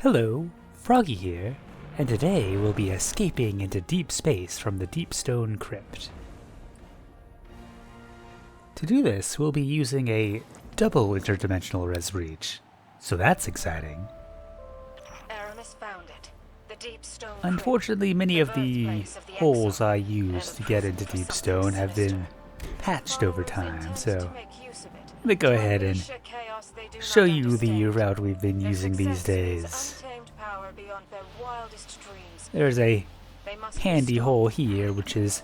Hello, Froggy here, and today we'll be escaping into deep space from the Deep Stone Crypt. To do this, we'll be using a double Interdimensional Rez Breach, so that's exciting. Found it. The Deep Stone Unfortunately, many of the holes I use to get into Deep Stone have been patched over time, so let me go ahead and show you the route we've been using these days. There's a handy hole here, which is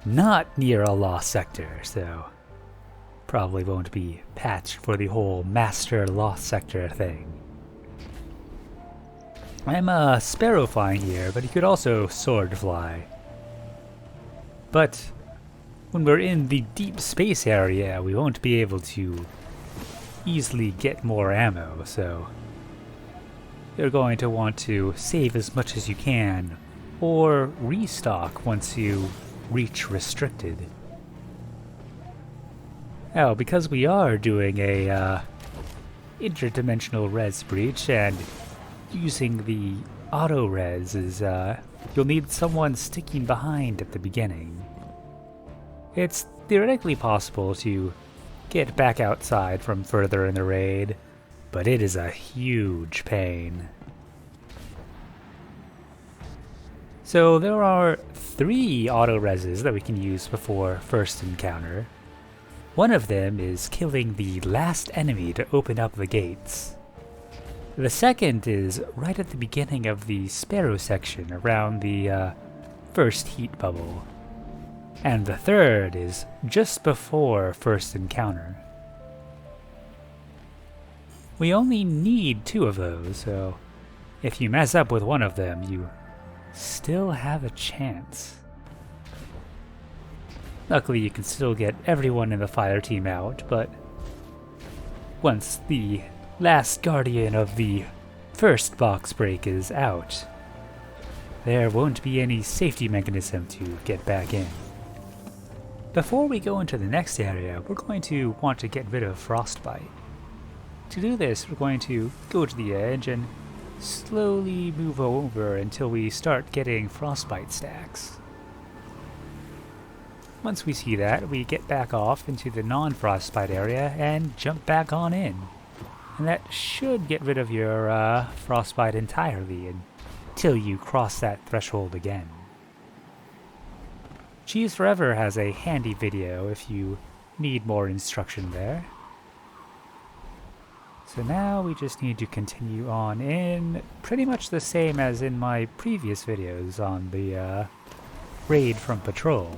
not near a lost sector, so probably won't be patched for the whole master lost sector thing. I'm a Sparrow flying here, but he could also sword fly. But when we're in the deep space area, we won't be able to easily get more ammo, so you're going to want to save as much as you can, or restock once you reach restricted. Now, because we are doing a interdimensional Rez Breach and using the Autorez is, you'll need someone sticking behind at the beginning. It's theoretically possible to get back outside from further in the raid, but it is a huge pain. So there are 3 Autorezes that we can use before first encounter. One of them is killing the last enemy to open up the gates. The second is right at the beginning of the Sparrow section, around the first heat bubble. And the third is just before first encounter. We only need 2 of those, so if you mess up with one of them, you still have a chance. Luckily, you can still get everyone in the fire team out, but once the last guardian of the first box break is out, there won't be any safety mechanism to get back in. Before we go into the next area, we're going to want to get rid of Frostbite. To do this, we're going to go to the edge and slowly move over until we start getting Frostbite stacks. Once we see that, we get back off into the non-Frostbite area and jump back on in. And that should get rid of your Frostbite entirely until you cross that threshold again. Cheese Forever has a handy video if you need more instruction there. So now we just need to continue on in, pretty much the same as in my previous videos on the raid from Patrol.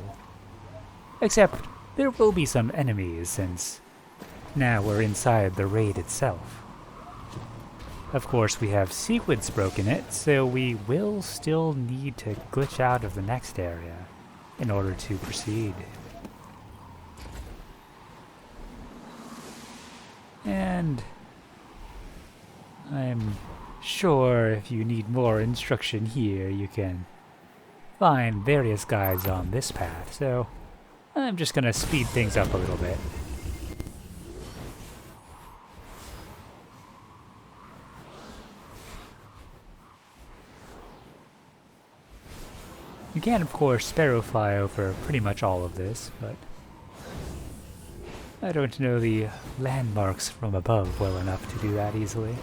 Except there will be some enemies since now we're inside the raid itself. Of course, we have sequence broke in it, so we will still need to glitch out of the next area in order to proceed. And I'm sure if you need more instruction here, you can find various guides on this path, so I'm just gonna speed things up a little bit. You can, of course, Sparrow fly over pretty much all of this, but I don't know the landmarks from above well enough to do that easily.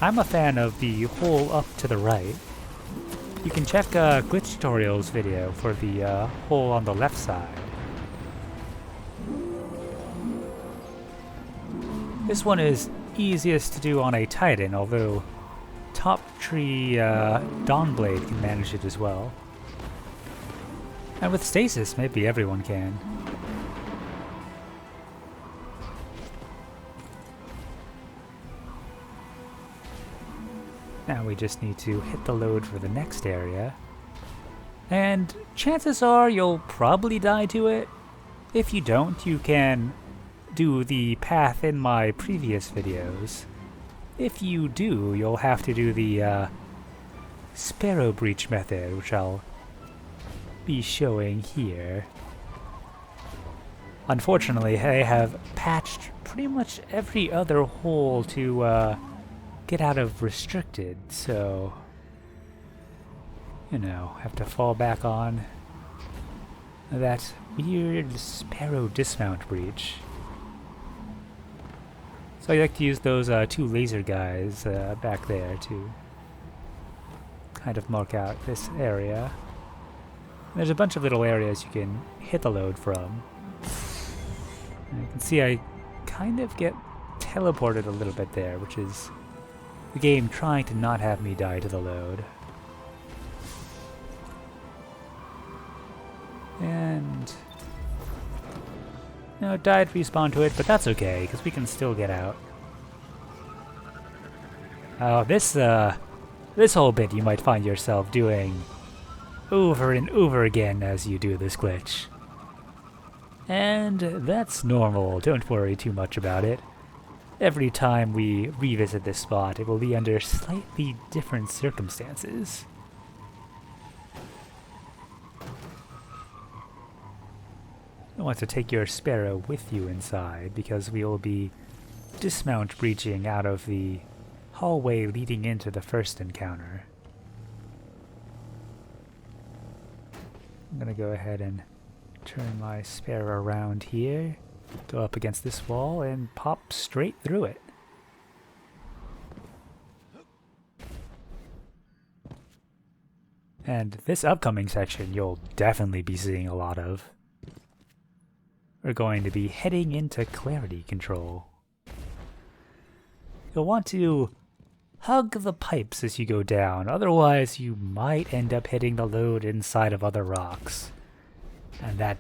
I'm a fan of the hole up to the right. You can check Glitch Tutorial's video for the hole on the left side. This one is easiest to do on a Titan, although Top Tree Dawnblade can manage it as well. And with Stasis, maybe everyone can. Now we just need to hit the load for the next area. And chances are you'll probably die to it. If you don't, you can do the path in my previous videos. If you do, you'll have to do the Sparrow Breach method, which I'll be showing here. Unfortunately, I have patched pretty much every other hole to get out of restricted, so you know, have to fall back on that weird Sparrow dismount breach. So I like to use those two laser guys back there to kind of mark out this area. And there's a bunch of little areas you can hit the load from. And you can see I kind of get teleported a little bit there, which is the game trying to not have me die to the load. And no, it died, respawn to it, but that's okay, because we can still get out. Oh, this whole bit you might find yourself doing over and over again as you do this glitch. And that's normal, don't worry too much about it. Every time we revisit this spot, it will be under slightly different circumstances. You'll want to take your Sparrow with you inside, because we will be dismount breaching out of the hallway leading into the first encounter. I'm gonna go ahead and turn my Sparrow around here, go up against this wall, and pop straight through it. And this upcoming section you'll definitely be seeing a lot of. We're going to be heading into clarity control. You'll want to hug the pipes as you go down, otherwise you might end up hitting the load inside of other rocks. And that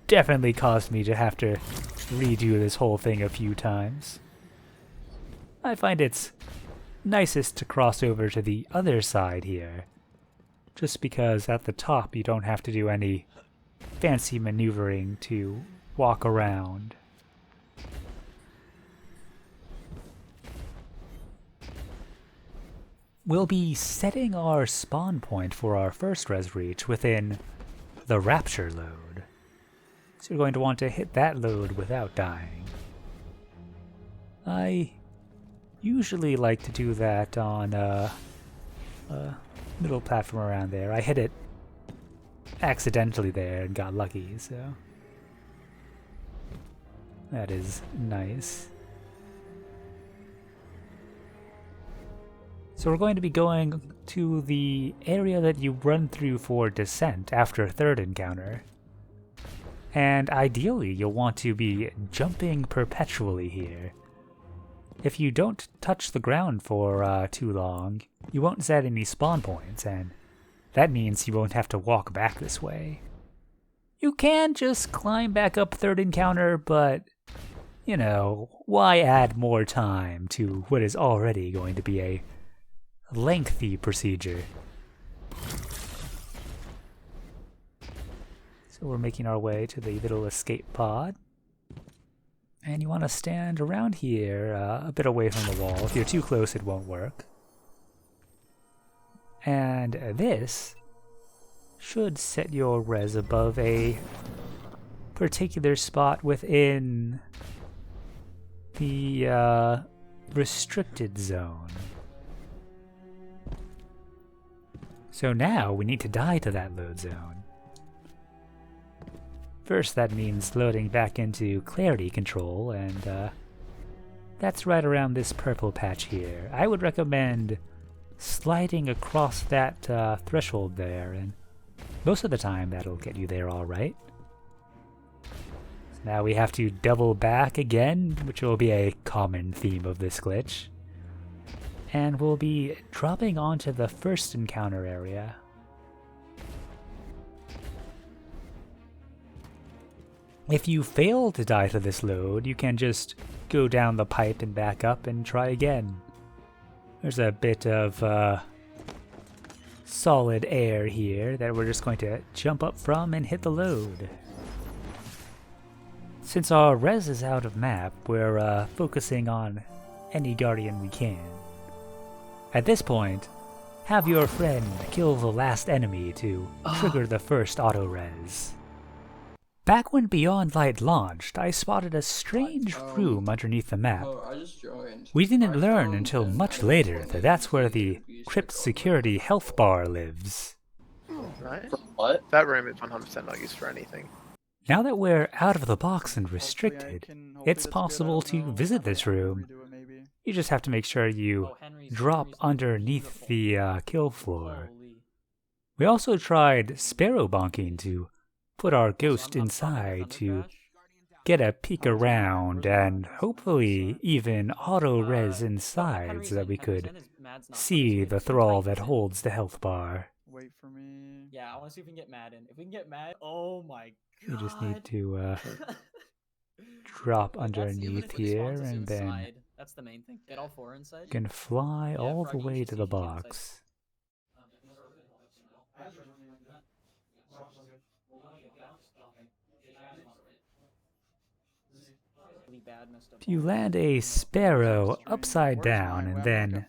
definitely caused me to have to redo this whole thing a few times. I find it's nicest to cross over to the other side here, just because at the top you don't have to do any fancy maneuvering to walk around. We'll be setting our spawn point for our first Rez Breach within the Rapture load. So you're going to want to hit that load without dying. I usually like to do that on a middle platform around there. I hit it accidentally there and got lucky, so that is nice. So we're going to be going to the area that you run through for descent after a third encounter. And ideally you'll want to be jumping perpetually here. If you don't touch the ground for too long, you won't set any spawn points, and that means you won't have to walk back this way. You can just climb back up third encounter, but, you know, why add more time to what is already going to be a lengthy procedure? So we're making our way to the little escape pod. And you want to stand around here a bit away from the wall. If you're too close, it won't work. And this should set your res above a particular spot within the restricted zone. So now we need to die to that load zone. First, that means loading back into clarity control, and that's right around this purple patch here. I would recommend sliding across that threshold there, and most of the time that'll get you there all right. So now we have to double back again, which will be a common theme of this glitch. And we'll be dropping onto the first encounter area. If you fail to die to this load, you can just go down the pipe and back up and try again. There's a bit of solid air here that we're just going to jump up from and hit the load. Since our res is out of map, we're focusing on any guardian we can. At this point, have your friend kill the last enemy to trigger the first Autorez. Back when Beyond Light launched, I spotted a strange room underneath the map. I just joined. We didn't learn until much later that that's where the Crypt Security health bar lives. Right? What? That room is 100% not used for anything. Now that we're out of the box and restricted, it's possible to visit this room. You just have to make sure you drop underneath the kill floor. We also tried Sparrow bonking to put our ghost inside to get a peek around and hopefully even Autorez inside so that we could see the thrall that holds the health bar. Wait for me. Yeah, I want to see if we can get Mad in. If we can get Mad, oh my god. You just need to drop underneath here and then that's the main thing. Get all four inside. you can fly all the way to the box. If you land a Sparrow upside down and then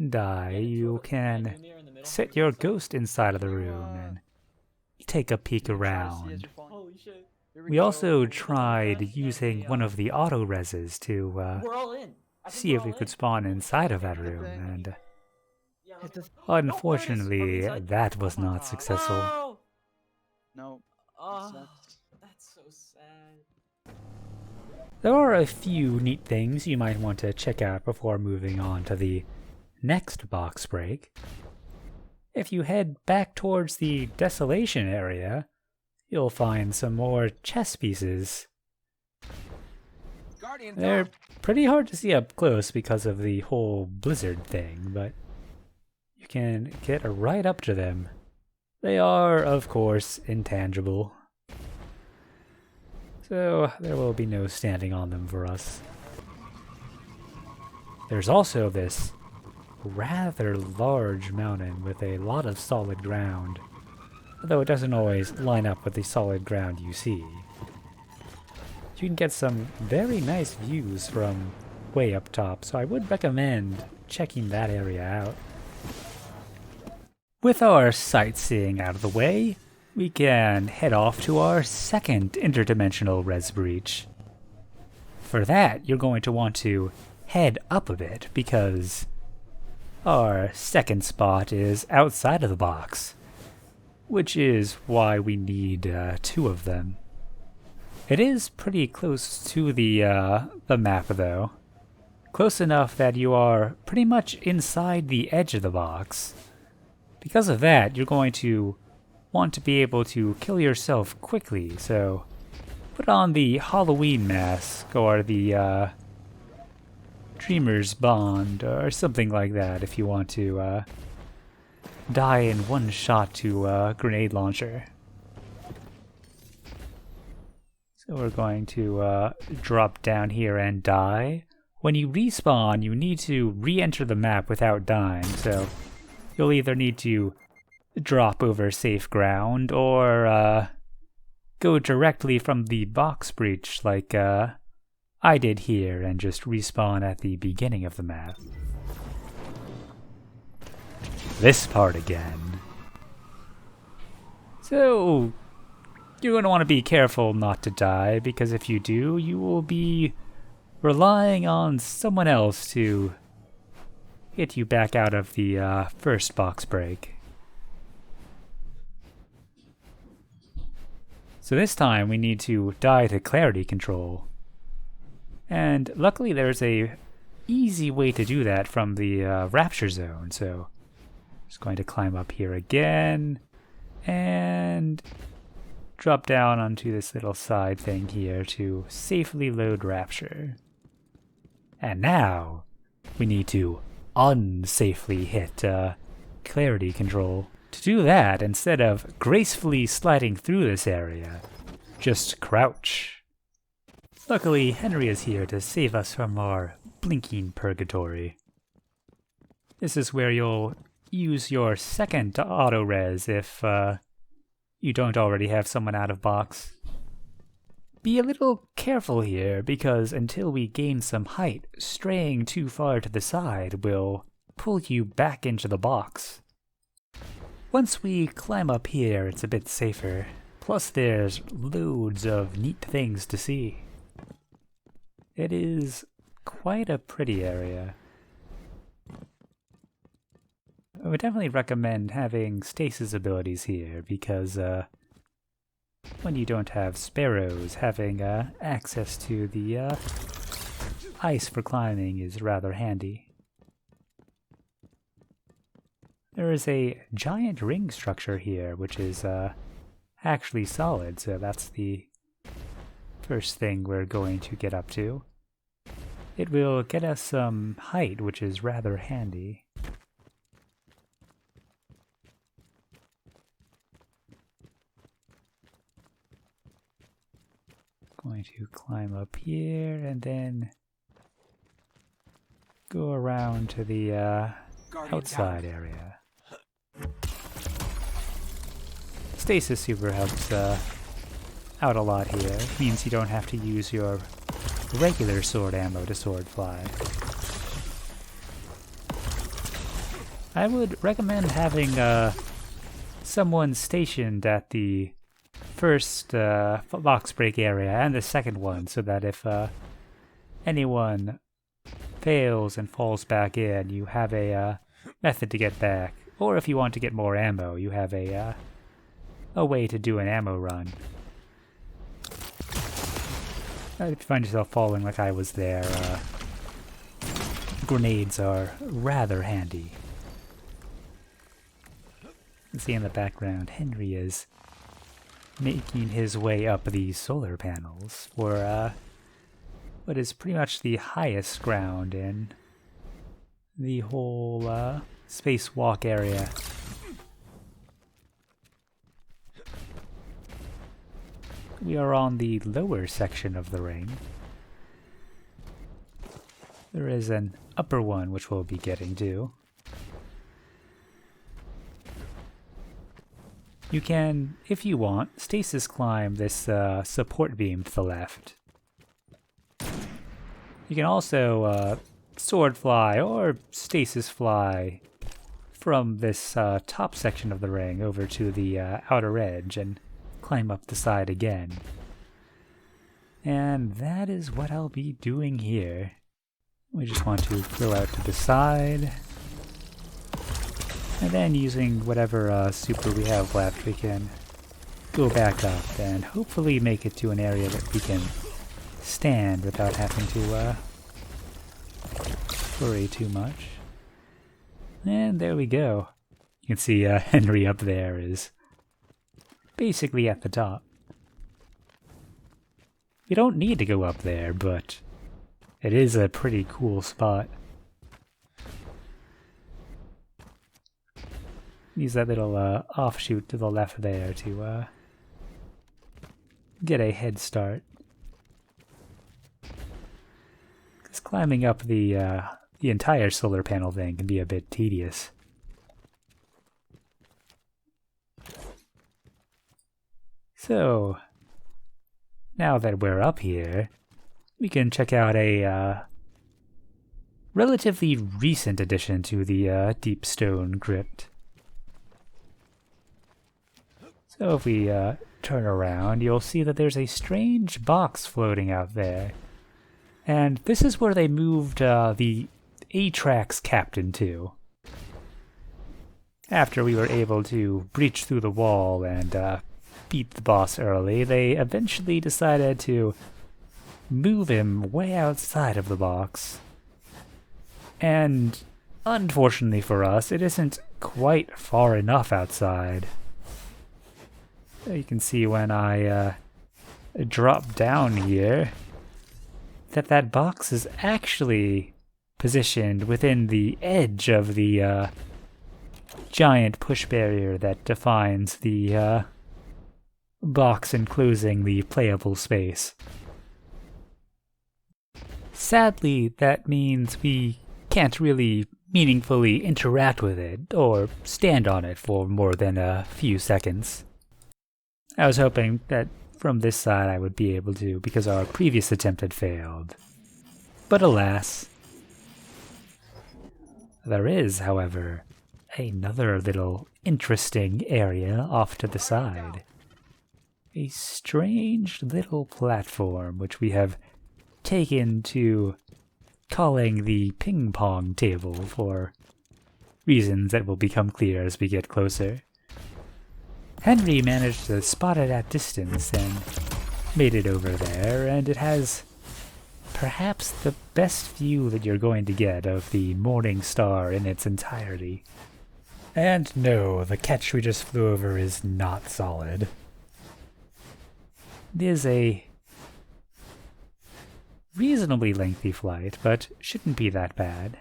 die, you can set your ghost inside of the room and take a peek around. Holy shit. We also tried using one of the Autorezes to We're all in. see if we could spawn inside of that room, and unfortunately that was not successful. No. Oh, that's so sad. There are a few neat things you might want to check out before moving on to the next box break. If you head back towards the Desolation area, you'll find some more chess pieces. They're pretty hard to see up close because of the whole blizzard thing, but you can get right up to them. They are, of course, intangible, so there will be no standing on them for us. There's also this rather large mountain with a lot of solid ground, though it doesn't always line up with the solid ground you see. You can get some very nice views from way up top, so I would recommend checking that area out. With our sightseeing out of the way, we can head off to our second Interdimensional Rez Breach. For that, you're going to want to head up a bit, because our second spot is outside of the box, which is why we need two of them. It is pretty close to the map, though. Close enough that you are pretty much inside the edge of the box. Because of that, you're going to want to be able to kill yourself quickly, so put on the Halloween mask or the Dreamer's Bond or something like that if you want to die in one shot to a grenade launcher. So we're going to drop down here and die. When you respawn, you need to re-enter the map without dying, so you'll either need to drop over safe ground or go directly from the box breach like I did here and just respawn at the beginning of the map. This part again. So you're going to want to be careful not to die, because if you do, you will be relying on someone else to get you back out of the first box break. So this time we need to die to clarity control. And luckily there's a easy way to do that from the Rapture zone, so just going to climb up here again and drop down onto this little side thing here to safely load Rapture. And now we need to unsafely hit clarity control. To do that, instead of gracefully sliding through this area, just crouch. Luckily, Henry is here to save us from our blinking purgatory. This is where you'll use your second Autorez if you don't already have someone out of box. Be a little careful here, because until we gain some height, straying too far to the side will pull you back into the box. Once we climb up here, it's a bit safer. Plus there's loads of neat things to see. It is quite a pretty area. I would definitely recommend having stasis abilities here because when you don't have sparrows, having access to the ice for climbing is rather handy. There is a giant ring structure here, which is actually solid, so that's the first thing we're going to get up to. It will get us some height, which is rather handy. Going to climb up here and then go around to the outside area. Stasis super helps out a lot here. It means you don't have to use your regular sword ammo to sword fly. I would recommend having someone stationed at the first box break area and the second one, so that if anyone fails and falls back in, you have a method to get back. Or if you want to get more ammo, you have a way to do an ammo run. If you find yourself falling like I was there, grenades are rather handy. You can see in the background, Henry is making his way up these solar panels for what is pretty much the highest ground in the whole spacewalk area. We are on the lower section of the ring. There is an upper one which we'll be getting to. You can, if you want, stasis climb this support beam to the left. You can also sword fly or stasis fly from this top section of the ring over to the outer edge and climb up the side again. And that is what I'll be doing here. We just want to throw out to the side. And then using whatever super we have left, we can go back up and hopefully make it to an area that we can stand without having to worry too much. And there we go. You can see Henry up there is basically at the top. We don't need to go up there, but it is a pretty cool spot. Use that little offshoot to the left there to get a head start. Because climbing up the entire solar panel thing can be a bit tedious. So, now that we're up here, we can check out a relatively recent addition to the Deep Stone Crypt. So if we turn around, you'll see that there's a strange box floating out there. And this is where they moved the Atraks captain to. After we were able to breach through the wall and beat the boss early, they eventually decided to move him way outside of the box. And unfortunately for us, it isn't quite far enough outside. You can see when I drop down here that that box is actually positioned within the edge of the giant push barrier that defines the box enclosing the playable space. Sadly, that means we can't really meaningfully interact with it or stand on it for more than a few seconds. I was hoping that from this side I would be able to, because our previous attempt had failed. But alas. There is, however, another little interesting area off to the side. a strange little platform which we have taken to calling the ping pong table for reasons that will become clear as we get closer. Henry managed to spot it at distance and made it over there, and it has perhaps the best view that you're going to get of the Morning Star in its entirety. And no, the catch we just flew over is not solid. It is a reasonably lengthy flight, but shouldn't be that bad.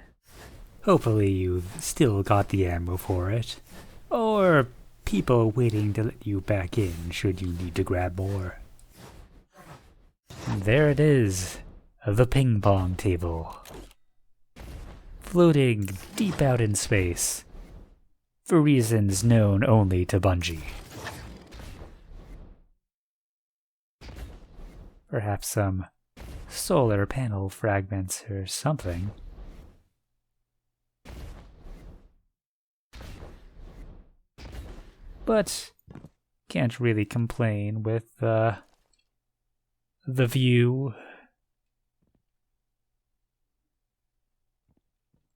Hopefully you've still got the ammo for it, or people waiting to let you back in should you need to grab more. And there it is, the ping pong table, floating deep out in space, for reasons known only to Bungie. Perhaps some solar panel fragments or something. But can't really complain with the view.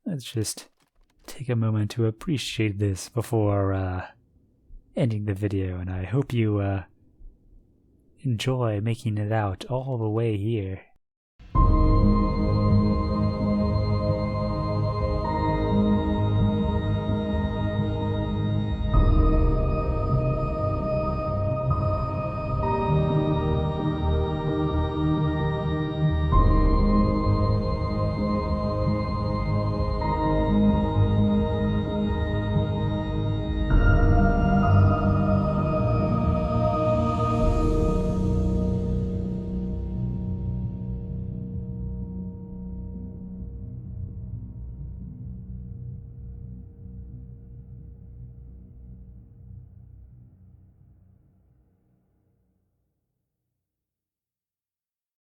Let's just take a moment to appreciate this before ending the video, and I hope you enjoy making it out all the way here.